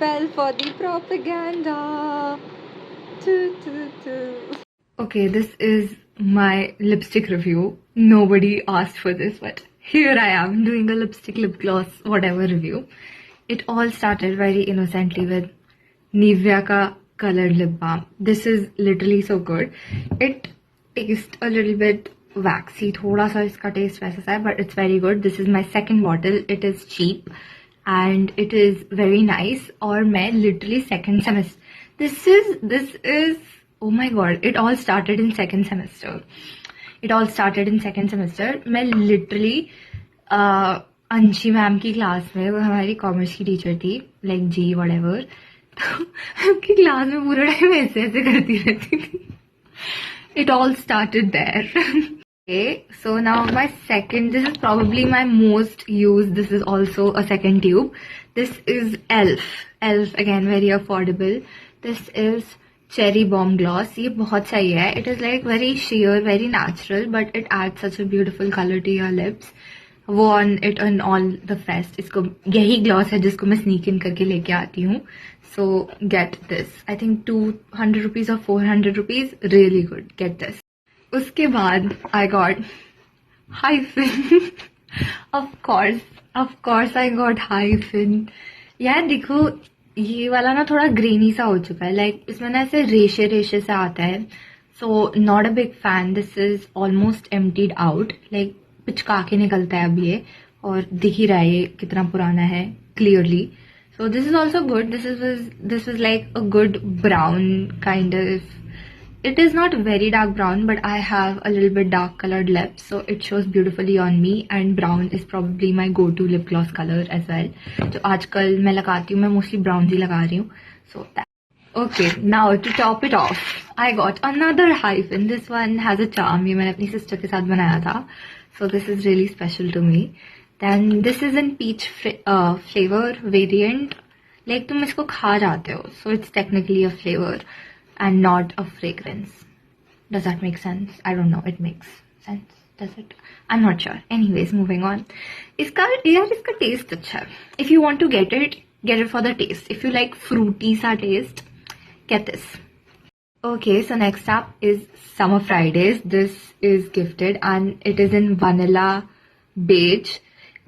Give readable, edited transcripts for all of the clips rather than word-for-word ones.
fell for the propaganda. Toot, toot, toot. Okay, this is my lipstick review. Nobody asked for this, but here I am doing a lipstick, lip gloss, whatever review. It all started very innocently with Nivea ka colored lip balm. This is literally so good. It tastes a little bit waxy. थोड़ा सा इसका taste वैसा सा है, but it's very good. This is my second bottle. It is cheap and it is very nice. और मैं literally second semester. This is oh my god, it all started in second semester. मैं literally अंशी ma'am की class में, वो हमारी commerce की teacher थी, लाइक जी व्हाटएवर, तो उनकी क्लास में पूरा टाइम ऐसे ऐसे करती रहती थी. It all started there. Okay, so now my second, this is probably my most used, this is also a second tube. This is ELF again, very affordable. This is Cherry Bomb Gloss. ये बहुत सही है. It is like very sheer, very natural, but it adds such a beautiful color to your lips. Worn it on all the fest. इसको यही gloss है जिसको मैं sneak in करके लेके आती हूँ. So get this. I think 200 rupees or 400 rupees. Really good. Get this. उसके बाद I got Hyphen. Of course I got Hyphen. यार देखो, ये वाला ना थोड़ा ग्रेनी सा हो चुका है. लाइक इसमें ना ऐसे रेशे से आता है. So not a big fan. This is almost emptied out. Like पिचका के निकलता है अब ये, और दिख ही रहा है ये कितना पुराना है clearly. So this is also good. This was like a good brown kind of. It is not very dark brown, but I have a little bit dark colored lips, so it shows beautifully on me. And brown is probably my go-to lip gloss color as well. So आजकल मैं लगाती हूँ, मैं mostly brown ही लगा रही हूँ. So that. Okay, now to top it off, I got another Hyphen. This one has a charm. ये मैंने अपनी sister के साथ बनाया था. So this is really special to me. Then this is in peach flavor variant. Like तुम इसको खा जाते हो, so it's technically a flavor and not a fragrance. Does that make sense? I don't know. It makes sense. Does it? I'm not sure. Anyways, moving on. इसका taste अच्छा है. If you want to get it for the taste. If you like fruity सा taste, get this. Okay, so next up is Summer Fridays. This is gifted and it is in vanilla beige.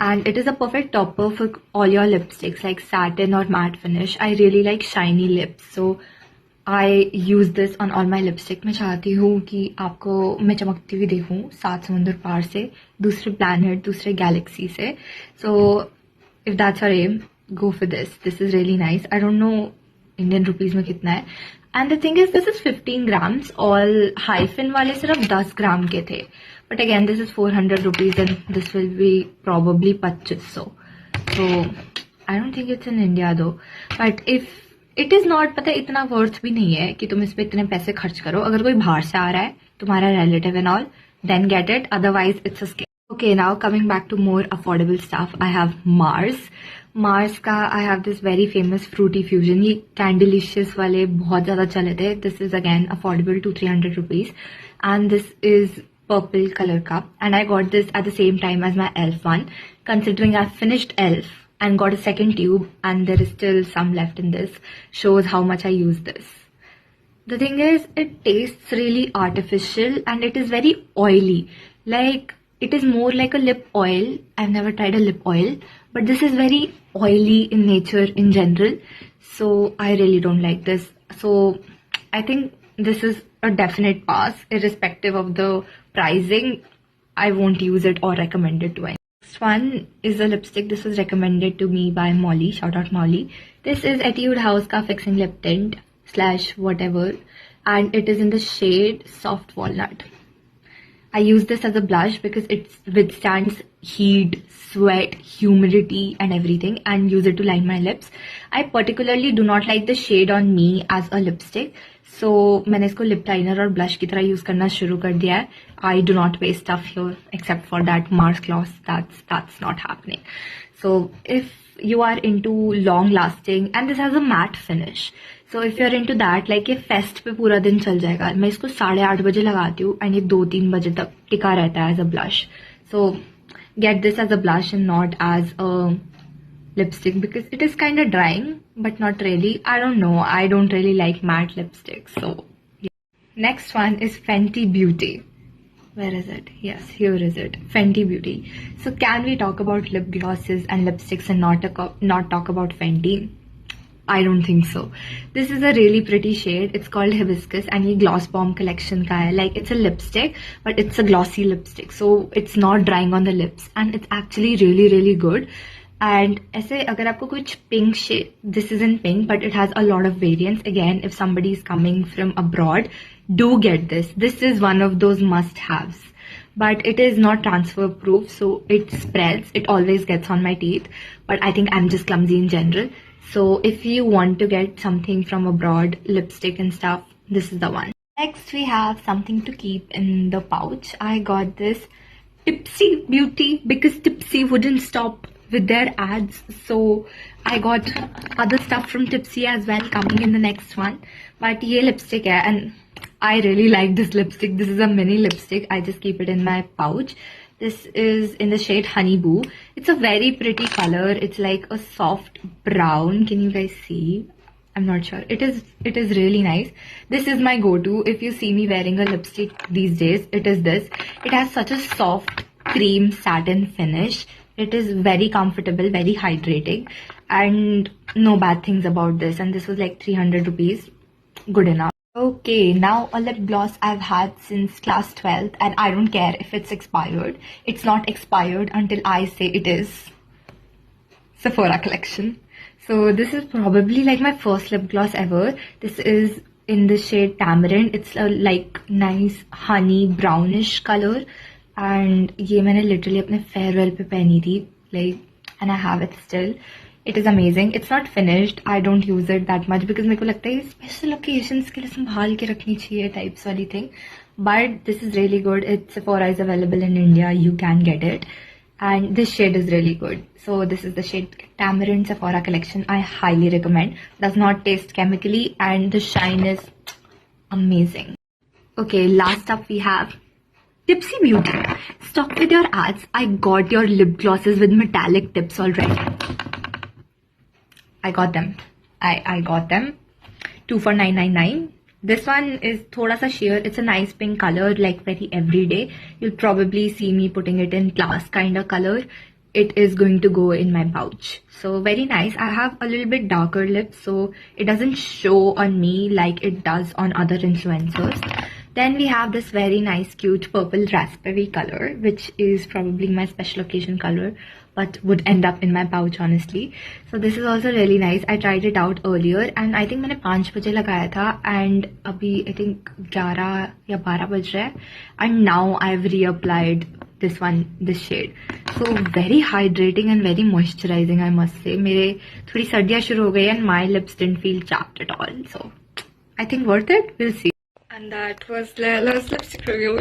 And it is a perfect topper for all your lipsticks, like satin or matte finish. I really like shiny lips, so I use this on all my lipstick. मैं चाहती हूँ कि आपको मैं चमकती हुई देखूँ 7 समुंदर पार से, दूसरे planet, दूसरे galaxy से. So if that's your aim, go for this. This is really nice. I don't know Indian rupees में कितना है. And the thing is, this is 15 grams. All Hyphen वाले सिर्फ 10 ग्राम के थे. But again, this is 400 rupees and this will be probably 2500. So I don't think it's in India though. But if it is not, पता इतना worth भी नहीं है कि तुम इस पे इतने पैसे खर्च करो. अगर कोई बाहर से आ रहा है, तुम्हारा relative and all, then get it. Otherwise, it's a scam. Okay, now coming back to more affordable stuff, I have Mars का I have this very famous fruity fusion. ये Candelicious वाले बहुत ज़्यादा चले थे. This is again affordable, 200-300 rupees, and this is purple color cup, and I got this at the same time as my ELF one. Considering I finished ELF and got a second tube, and there is still some left in this, shows how much I use this. The thing is, it tastes really artificial and it is very oily. Like it is more like a lip oil. I've never tried a lip oil, but this is very oily in nature in general, so I really don't like this. So I think this is a definite pass, irrespective of the pricing. I won't use it or recommend it to anyone. Next one is a lipstick. This was recommended to me by Molly. Shout out Molly. This is Etude House ka Fixing Lip Tint / whatever, and it is in the shade Soft Walnut. I use this as a blush because it withstands heat, sweat, humidity and everything, and use it to line my lips. I particularly do not like the shade on me as a lipstick, so मैंने इसको lip liner और blush की तरह use करना शुरू कर दिया है. I do not waste stuff here except for that Mars gloss. That's not happening. So if you are into long lasting, and this has a matte finish, so if you're into that, like ये fest पे पूरा दिन चल जाएगा. मैं इसको 8:30 बजे लगाती हूँ and ये 2-3 बजे तक टिका रहता है as a blush. So get this as a blush and not as a lipstick because it is kind of drying, but not really. I don't know. I don't really like matte lipstick. So yeah. Next one is Fenty Beauty. Where is it? Yes, here is it. Fenty Beauty. So can we talk about lip glosses and lipsticks and not talk about Fenty? I don't think so. This is a really pretty shade. It's called Hibiscus and ये Gloss Bomb collection का है. Like it's a lipstick, but it's a glossy lipstick. So it's not drying on the lips and it's actually really really good. And ऐसे अगर आपको कुछ pink shade, this isn't pink, but it has a lot of variants. Again, if somebody is coming from abroad, do get this. This is one of those must-haves. But it is not transfer proof, so it spreads. It always gets on my teeth. But I think I'm just clumsy in general. So if you want to get something from abroad, lipstick and stuff, this is the one. Next, we have something to keep in the pouch. I got this Tipsy Beauty because Tipsy wouldn't stop with their ads. So I got other stuff from Tipsy as well coming in the next one. But ये lipstick है and I really like this lipstick. This is a mini lipstick. I just keep it in my pouch. This is in the shade Honey Boo. It's a very pretty color. It's like a soft brown. Can you guys see? I'm not sure. It is really nice. This is my go-to. If you see me wearing a lipstick these days, it is this. It has such a soft cream satin finish. It is very comfortable, very hydrating, and no bad things about this. And this was like 300 rupees. Good enough. Okay, now a lip gloss I've had since class 12th and I don't care if it's expired. It's not expired until I say it is. Sephora collection. So this is probably like my first lip gloss ever. This is in the shade Tamarind. It's a like nice honey brownish color. And ये मैंने literally अपने farewell पे पहनी थी. Like, and I have it still. It is amazing. It's not finished. I don't use it that much because मेरे को लगता है special occasions के लिए संभाल के रखनी चाहिए types वाली thing. But this is really good. It's Sephora is available in India. You can get it. And this shade is really good. So this is the shade Tamarind Sephora collection. I highly recommend. Does not taste chemically and the shine is amazing. Okay, last up we have Tipsy Beauty. Stop with your ads. I got your lip glosses with metallic tips already. I got them. I got them. 2 for 9.99. This one is thoda sa sheer. It's a nice pink color, like very everyday. You'll probably see me putting it in class kind of color. It is going to go in my pouch. So very nice. I have a little bit darker lips, so it doesn't show on me like it does on other influencers. Then we have this very nice cute purple raspberry color, which is probably my special occasion color, but would end up in my pouch honestly. So this is also really nice. I tried it out earlier and I think मैंने 5 बजे लगाया था and अभी I think 11 या 12 बज रहा है and now I've reapplied this shade. So very hydrating and very moisturizing I must say. मेरे थोड़ी सर्दियाँ शुरू हो गई and my lips didn't feel chapped at all. So I think worth it. We'll see. And that was Leila's lipstick review.